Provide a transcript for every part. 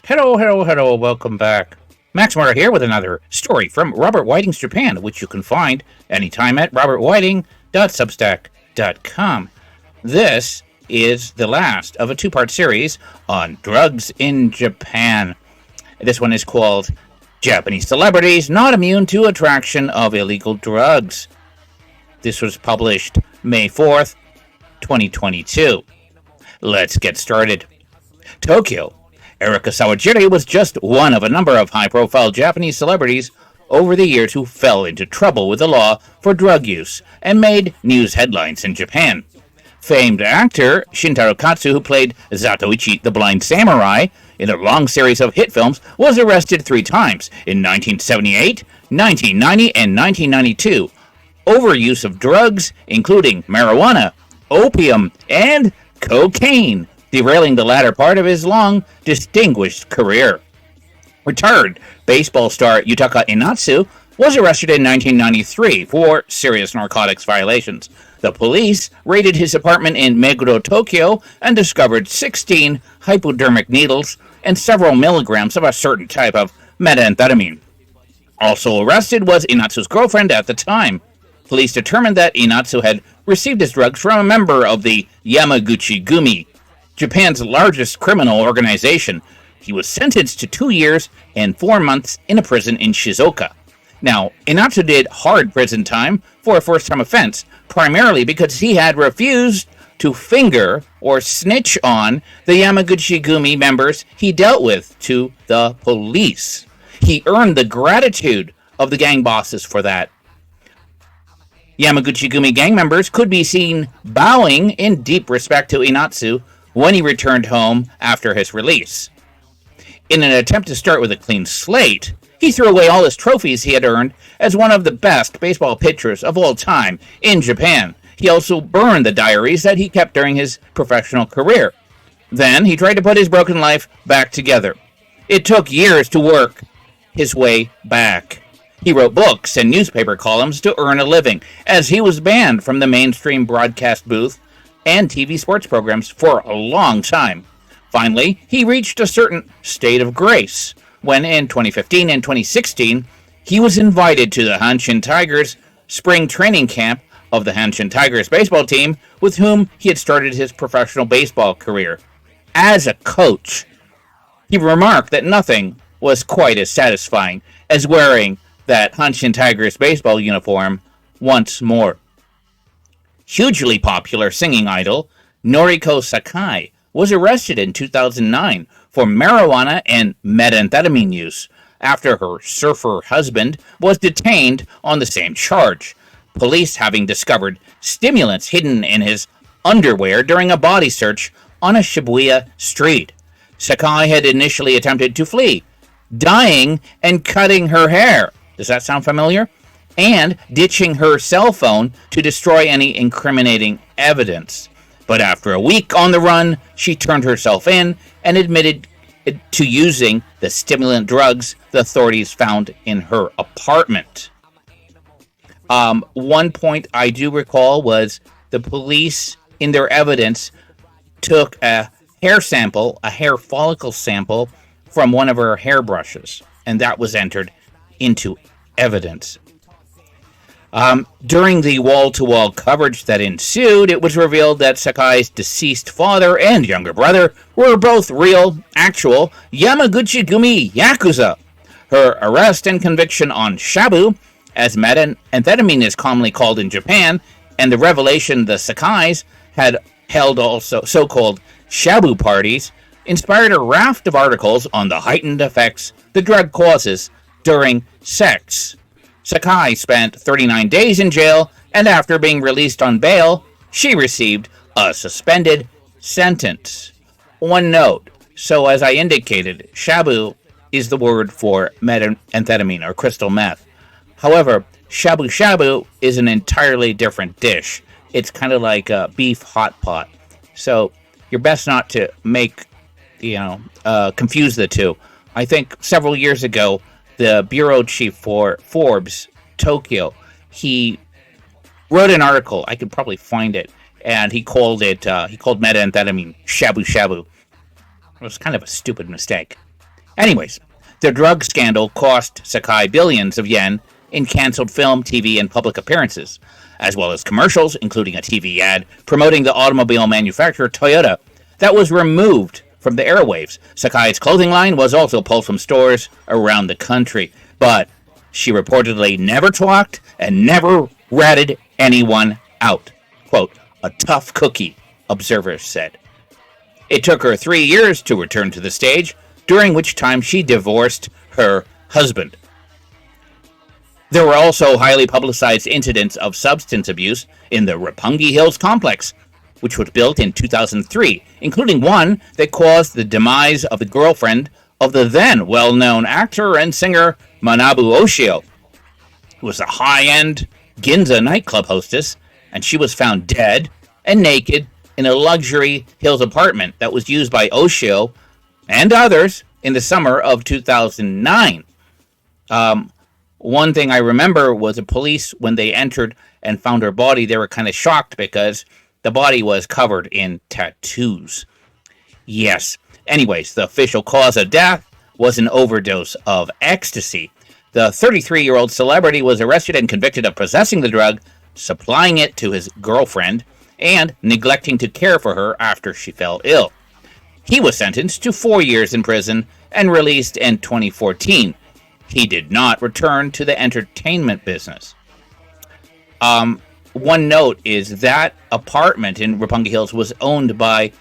Hello, hello, hello, welcome back. Max Murray here with another story from Robert Whiting's Japan, which you can find anytime at robertwhiting.substack.com. This is the last of a two-part series on drugs in Japan. This one is called Japanese Celebrities Not Immune to Attraction of Illegal Drugs. This was published May 4th, 2022. Let's get started. Tokyo. Erika Sawajiri was just one of a number of high-profile Japanese celebrities over the years who fell into trouble with the law for drug use and made news headlines in Japan. Famed actor Shintaro Katsu, who played Zato-Ichi the Blind Samurai in a long series of hit films, was arrested 3 times in 1978, 1990, and 1992 over use of drugs including marijuana, opium, and cocaine, derailing the latter part of his long, distinguished career. Retired baseball star Yutaka Enatsu was arrested in 1993 for serious narcotics violations. The police raided his apartment in Meguro, Tokyo, and discovered 16 hypodermic needles and several milligrams of a certain type of methamphetamine. Also arrested was Enatsu's girlfriend at the time. Police determined that Enatsu had received his drugs from a member of the Yamaguchi-gumi, Japan's largest criminal organization. He was sentenced to 2 years and 4 months in a prison in Shizuoka. Now, Enatsu did hard prison time for a first-time offense, primarily because he had refused to finger or snitch on the Yamaguchi-gumi members he dealt with to the police. He earned the gratitude of the gang bosses for that. Yamaguchi-gumi gang members could be seen bowing in deep respect to Enatsu when he returned home after his release. In an attempt to start with a clean slate, he threw away all his trophies he had earned as one of the best baseball pitchers of all time in Japan. He also burned the diaries that he kept during his professional career. Then he tried to put his broken life back together. It took years to work his way back. He wrote books and newspaper columns to earn a living, as he was banned from the mainstream broadcast booth and TV sports programs for a long time. Finally, he reached a certain state of grace when in 2015 and 2016, he was invited to the Hanshin Tigers spring training camp of the Hanshin Tigers baseball team, with whom he had started his professional baseball career. As a coach, he remarked that nothing was quite as satisfying as wearing that Hanshin Tigers baseball uniform once more. Hugely popular singing idol Noriko Sakai was arrested in 2009 for marijuana and methamphetamine use after her surfer husband was detained on the same charge, police having discovered stimulants hidden in his underwear during a body search on a Shibuya street. Sakai had initially attempted to flee, dyeing and cutting her hair. Does that sound familiar? And ditching her cell phone to destroy any incriminating evidence. But after a week on the run, she turned herself in and admitted to using the stimulant drugs the authorities found in her apartment. One point I do recall was the police, in their evidence, took a hair sample, a hair follicle sample, from one of her hairbrushes, and that was entered into evidence. During the wall-to-wall coverage that ensued, it was revealed that Sakai's deceased father and younger brother were both real, actual Yamaguchi-gumi Yakuza. Her arrest and conviction on shabu, as methamphetamine is commonly called in Japan, and the revelation the Sakais had held also so-called shabu parties, inspired a raft of articles on the heightened effects the drug causes during sex. Sakai spent 39 days in jail, and after being released on bail, she received a suspended sentence. One note, so as I indicated, shabu is the word for methamphetamine or crystal meth. However, shabu shabu is an entirely different dish. It's kind of like a beef hot pot. So you're best not to confuse the two. I think several years ago, the bureau chief for Forbes, Tokyo, he wrote an article, I could probably find it, and he called methamphetamine shabu shabu. It was kind of a stupid mistake. Anyways, the drug scandal cost Sakai billions of yen in canceled film, TV, and public appearances, as well as commercials, including a TV ad promoting the automobile manufacturer Toyota that was removed from the airwaves. Sakai's clothing line was also pulled from stores around the country, but she reportedly never talked and never ratted anyone out. Quote, a tough cookie, observers said. It took her 3 years to return to the stage, during which time she divorced her husband. There were also highly publicized incidents of substance abuse in the Roppongi Hills complex, which was built in 2003, including one that caused the demise of the girlfriend of the then well-known actor and singer Manabu Oshio, who was a high-end Ginza nightclub hostess, and she was found dead and naked in a luxury Hills apartment that was used by Oshio and others in the summer of 2009. One thing I remember was the police, when they entered and found her body, they were kind of shocked because the body was covered in tattoos. Yes. Anyways, the official cause of death was an overdose of ecstasy. The 33-year-old celebrity was arrested and convicted of possessing the drug, supplying it to his girlfriend, and neglecting to care for her after she fell ill. He was sentenced to 4 years in prison and released in 2014. He did not return to the entertainment business. One note is that apartment in Roppongi Hills was owned by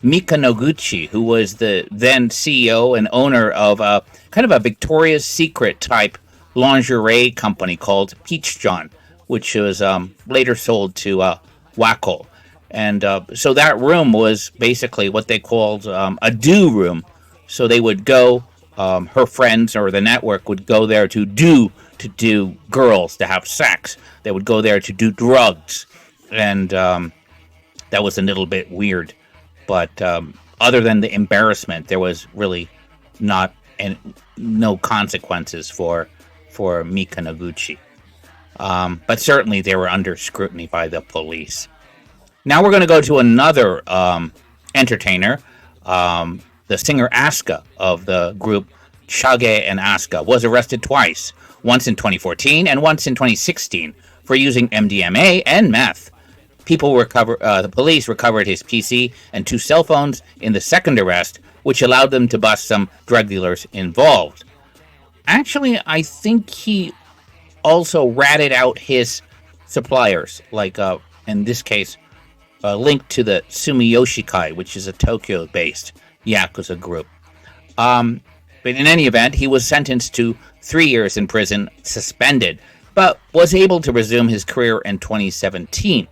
Mika Noguchi, who was the then CEO and owner of a kind of a Victoria's Secret type lingerie company called Peach John, which was later sold to Wacol. And so that room was basically what they called a do room. So they would go, her friends or the network would go there to do girls, to have sex. They would go there to do drugs. And that was a little bit weird. But other than the embarrassment, there was really no consequences for Mika Noguchi. But certainly they were under scrutiny by the police. Now we're going to go to another entertainer. The singer Asuka of the group Chage and Asuka was arrested twice, once in 2014 and once in 2016, for using MDMA and meth. The police recovered his PC and 2 cell phones in the second arrest, which allowed them to bust some drug dealers involved. Actually, I think he also ratted out his suppliers, like in this case, linked to the Sumiyoshikai, which is a Tokyo-based Yakuza group. But in any event, he was sentenced to 3 years in prison, suspended, but was able to resume his career in 2017.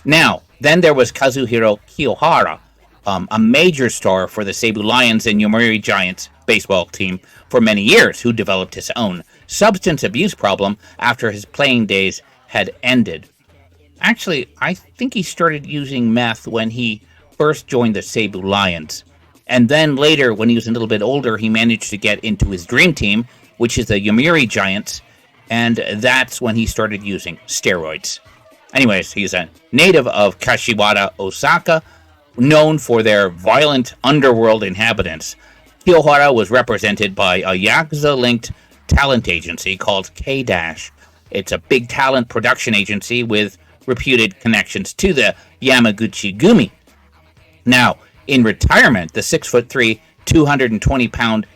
Now, then there was Kazuhiro Kiyohara, a major star for the Seibu Lions and Yomiuri Giants baseball team for many years, who developed his own substance abuse problem after his playing days had ended. Actually, I think he started using meth when he first joined the Seibu Lions. And then later, when he was a little bit older, he managed to get into his dream team, which is the Yomiuri Giants, and that's when he started using steroids. Anyways, he's a native of Kashiwada, Osaka, known for their violent underworld inhabitants. Kiyohara was represented by a Yakuza-linked talent agency called K-Dash. It's a big talent production agency with reputed connections to the Yamaguchi-gumi. Now, in retirement, the 6'3", 220-pound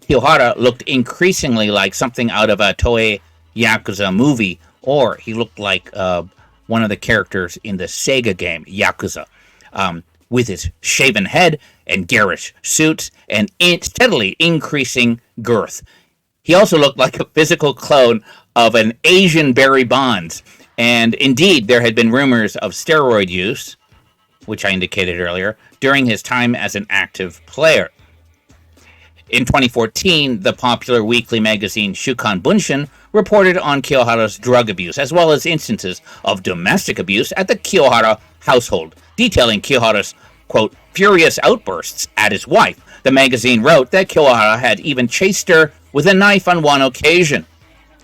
Kiyohara looked increasingly like something out of a Toei Yakuza movie, or he looked like one of the characters in the Sega game, Yakuza, with his shaven head and garish suits and steadily increasing girth. He also looked like a physical clone of an Asian Barry Bonds, and indeed there had been rumors of steroid use, which I indicated earlier, during his time as an active player. In 2014, the popular weekly magazine Shukan Bunshin reported on Kiyohara's drug abuse, as well as instances of domestic abuse at the Kiyohara household, detailing Kiyohara's, quote, furious outbursts at his wife. The magazine wrote that Kiyohara had even chased her with a knife on one occasion.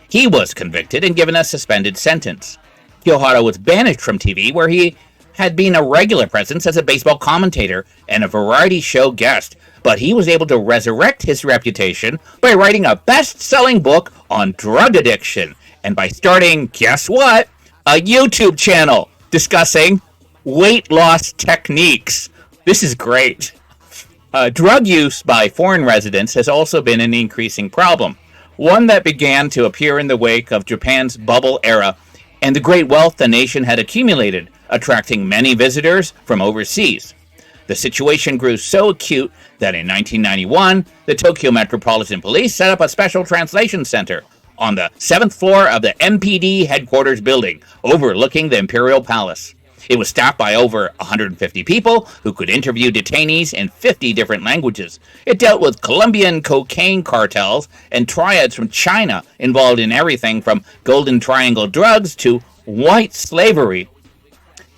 He was convicted and given a suspended sentence. Kiyohara was banished from TV, where he had been a regular presence as a baseball commentator and a variety show guest, but he was able to resurrect his reputation by writing a best-selling book on drug addiction and by starting, guess what, a YouTube channel discussing weight loss techniques. This is great. Drug use by foreign residents has also been an increasing problem, one that began to appear in the wake of Japan's bubble era and the great wealth the nation had accumulated, attracting many visitors from overseas. The situation grew so acute that in 1991, the Tokyo Metropolitan Police set up a special translation center on the 7th floor of the MPD headquarters building, overlooking the Imperial Palace. It was staffed by over 150 people who could interview detainees in 50 different languages. It dealt with Colombian cocaine cartels and triads from China involved in everything from Golden Triangle drugs to white slavery.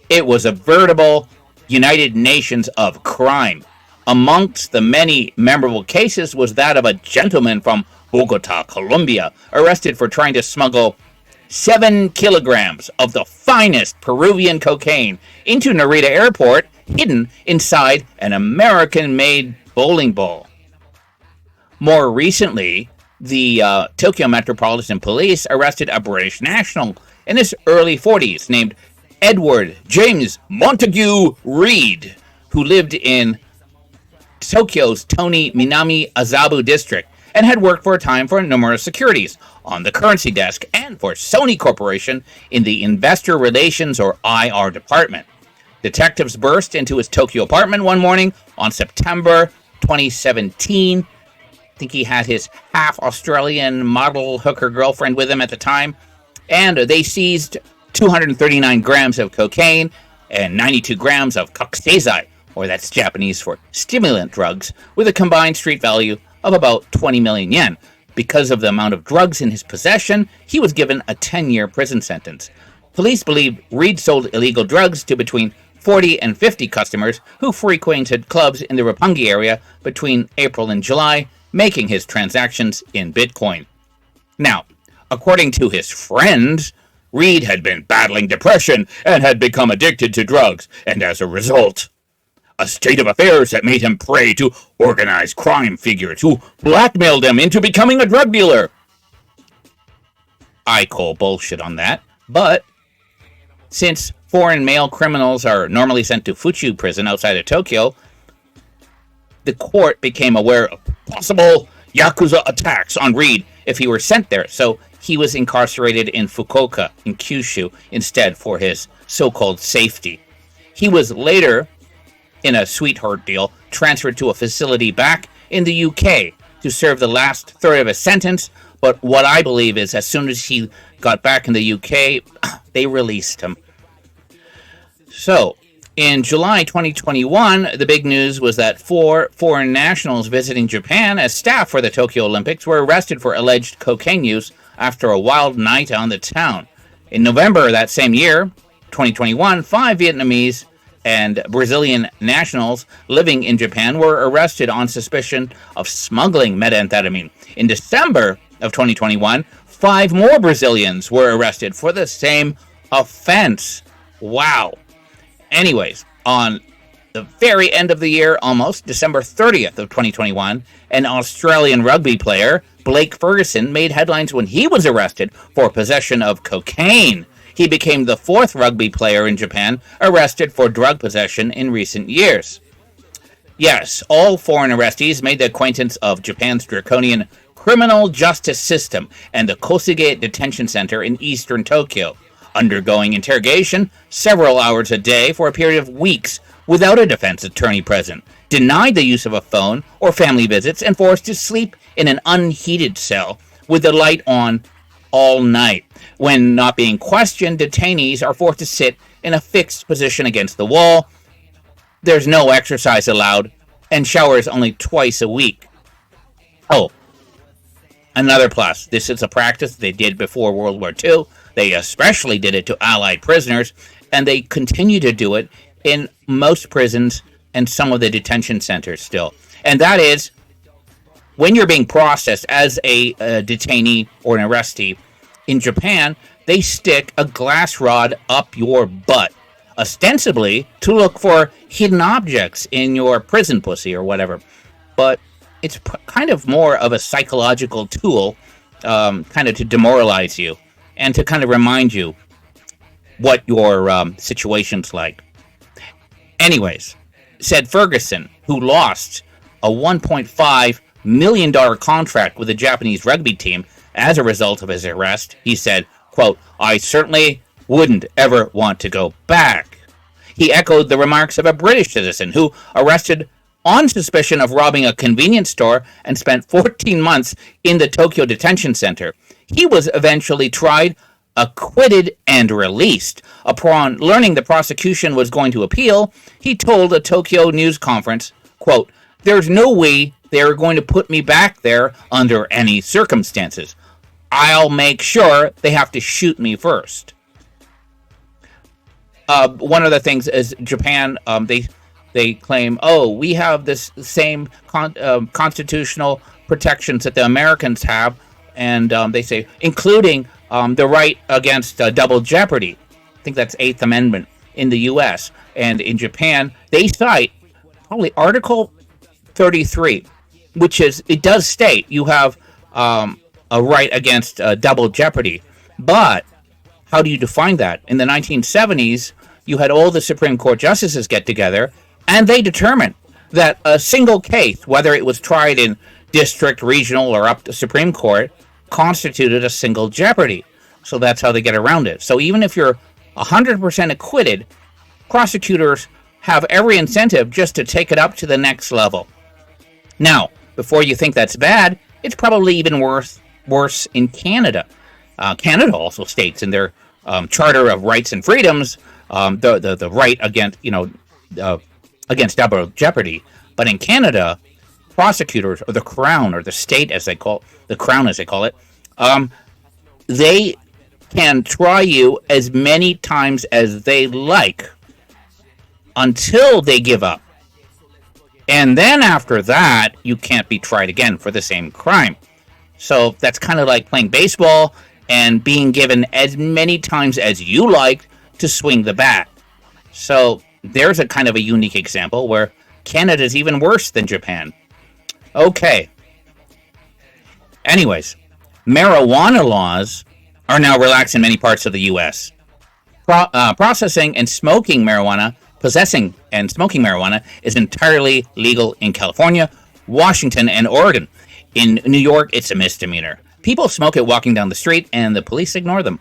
It was a veritable United Nations of crime. Amongst the many memorable cases was that of a gentleman from Bogota, Colombia, arrested for trying to smuggle 7 kilograms of the finest Peruvian cocaine into Narita Airport, hidden inside an American-made bowling ball. More recently, the Tokyo Metropolitan Police arrested a British national in his early 40s named Edward James Montague Reed, who lived in Tokyo's Toni Minami Azabu district and had worked for a time for Nomura Securities on the currency desk and for Sony Corporation in the Investor Relations or IR department. Detectives burst into his Tokyo apartment one morning on September 2017. I think he had his half-Australian model hooker girlfriend with him at the time, and they seized 239 grams of cocaine and 92 grams of kokusei, or that's Japanese for stimulant drugs, with a combined street value of about 20 million yen. Because of the amount of drugs in his possession, he was given a 10-year prison sentence. Police believe Reed sold illegal drugs to between 40 and 50 customers who frequented clubs in the Roppongi area between April and July, making his transactions in Bitcoin. Now, according to his friends, Reed had been battling depression and had become addicted to drugs, and as a result, a state of affairs that made him prey to organized crime figures who blackmailed him into becoming a drug dealer. I call bullshit on that, but since foreign male criminals are normally sent to Fuchu prison outside of Tokyo, the court became aware of possible Yakuza attacks on Reed if he were sent there, so he was incarcerated in Fukuoka, in Kyushu, instead for his so-called safety. He was later, in a sweetheart deal, transferred to a facility back in the UK to serve the last third of his sentence, but what I believe is as soon as he got back in the UK, they released him. So, in July 2021, the big news was that 4 foreign nationals visiting Japan as staff for the Tokyo Olympics were arrested for alleged cocaine use after a wild night on the town. In November that same year, 2021, 5 Vietnamese and Brazilian nationals living in Japan were arrested on suspicion of smuggling methamphetamine. In December of 2021, 5 more Brazilians were arrested for the same offense. Wow. Anyways, on the very end of the year, almost, December 30th of 2021, an Australian rugby player, Blake Ferguson, made headlines when he was arrested for possession of cocaine. He became the 4th rugby player in Japan arrested for drug possession in recent years. Yes, all foreign arrestees made the acquaintance of Japan's draconian criminal justice system and the Kosuge Detention Center in eastern Tokyo, undergoing interrogation several hours a day for a period of weeks without a defense attorney present, denied the use of a phone or family visits, and forced to sleep in an unheated cell with the light on all night. When not being questioned, detainees are forced to sit in a fixed position against the wall. There's no exercise allowed, and showers only twice a week. Oh, another plus. This is a practice they did before World War II. They especially did it to Allied prisoners, and they continue to do it in most prisons and some of the detention centers still. And that is, when you're being processed as a detainee or an arrestee in Japan, they stick a glass rod up your butt. ostensibly to look for hidden objects in your prison pussy or whatever. But it's kind of more of a psychological tool, kind of to demoralize you and to kind of remind you what your situation's like. Anyways, said Ferguson, who lost a $1.5 million contract with the Japanese rugby team as a result of his arrest, he said, quote, "I certainly wouldn't ever want to go back." He echoed the remarks of a British citizen who arrested on suspicion of robbing a convenience store and spent 14 months in the Tokyo Detention Center. He was eventually tried, acquitted, and released. Upon learning the prosecution was going to appeal, he told a Tokyo news conference, quote, "There's no way they're going to put me back there under any circumstances. I'll make sure they have to shoot me first." One of the things is Japan, they claim, oh, we have this same constitutional protections that the Americans have, and they say, including the right against double jeopardy. I think that's 8th Amendment in the U.S. And in Japan, they cite probably Article 33, which is, it does state you have a right against double jeopardy. But how do you define that? In the 1970s, you had all the Supreme Court justices get together, and they determined that a single case, whether it was tried in district, regional, or up to Supreme Court, constituted a single jeopardy. So that's how they get around it. So even if you're 100% acquitted, prosecutors have every incentive just to take it up to the next level. Now, before you think that's bad, it's probably even worse in Canada. Canada also states in their Charter of Rights and Freedoms the right against against double jeopardy. But in Canada, prosecutors, or the Crown, or the state as they call the Crown as they call it, they can try you as many times as they like until they give up. And then after that, you can't be tried again for the same crime. So that's kind of like playing baseball and being given as many times as you like to swing the bat. So there's a kind of a unique example where Canada's even worse than Japan. Okay. Anyways, marijuana laws are now relaxed in many parts of the U.S. Possessing and smoking marijuana is entirely legal in California, Washington, and Oregon. In New York, it's a misdemeanor. People smoke it walking down the street, and the police ignore them.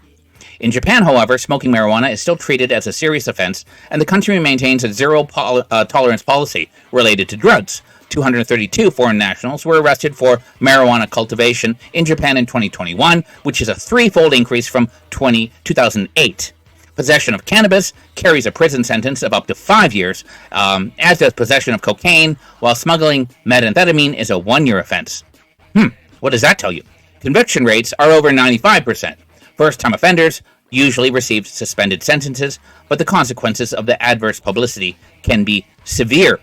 In Japan, however, smoking marijuana is still treated as a serious offense, and the country maintains a zero tolerance policy related to drugs. 232 foreign nationals were arrested for marijuana cultivation in Japan in 2021, which is a threefold increase from 2008. Possession of cannabis carries a prison sentence of up to 5 years, as does possession of cocaine, while smuggling methamphetamine is a 1-year offense. What does that tell you? Conviction rates are over 95%. First-time offenders usually receive suspended sentences, but the consequences of the adverse publicity can be severe.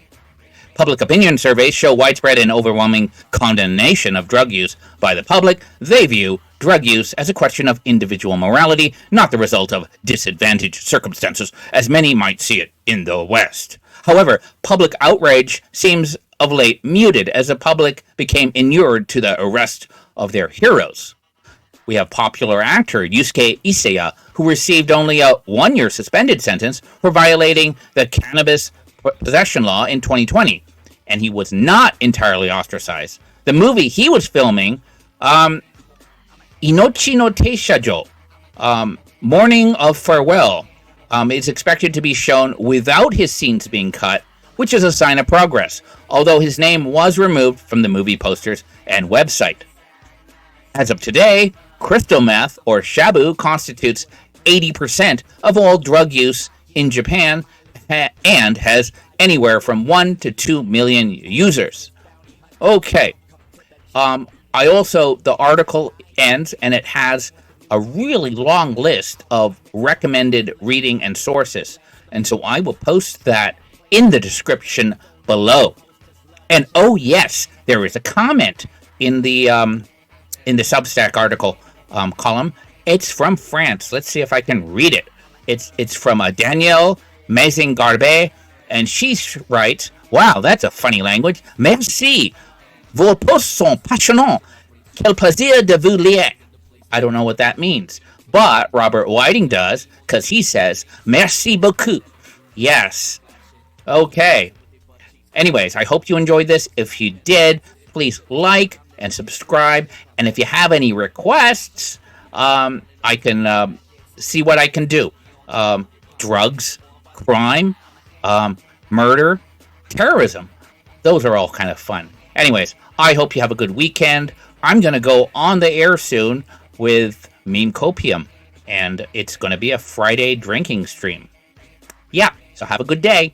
Public opinion surveys show widespread and overwhelming condemnation of drug use by the public. They view drug use as a question of individual morality, not the result of disadvantaged circumstances, as many might see it in the West. However, public outrage seems of late muted as the public became inured to the arrest of their heroes. We have popular actor Yusuke Isaya, who received only a 1-year suspended sentence for violating the cannabis possession law in 2020, and he was not entirely ostracized. The movie he was filming, Inochi no Teishajo, Morning of Farewell, is expected to be shown without his scenes being cut, which is a sign of progress, although his name was removed from the movie posters and website. As of today, crystal meth, or shabu, constitutes 80% of all drug use in Japan and has anywhere from 1 to 2 million users. Okay. The article ends and it has a really long list of recommended reading and sources. And so I will post that in the description below. And oh yes, there is a comment in the Substack article column. It's from France. Let's see if I can read it. It's from Danielle Maison Garbe, and she writes, wow, that's a funny language. Merci. Vos posts sont passionnants. Quel plaisir de vous lire. I don't know what that means, but Robert Whiting does, because he says, merci beaucoup. Yes. Okay. Anyways, I hope you enjoyed this. If you did, please like and subscribe. And if you have any requests, I can see what I can do. Drugs, crime, murder, terrorism. Those are all kind of fun. Anyways, I hope you have a good weekend. I'm going to go on the air soon with Meme Copium, and it's going to be a Friday drinking stream. Yeah, so have a good day.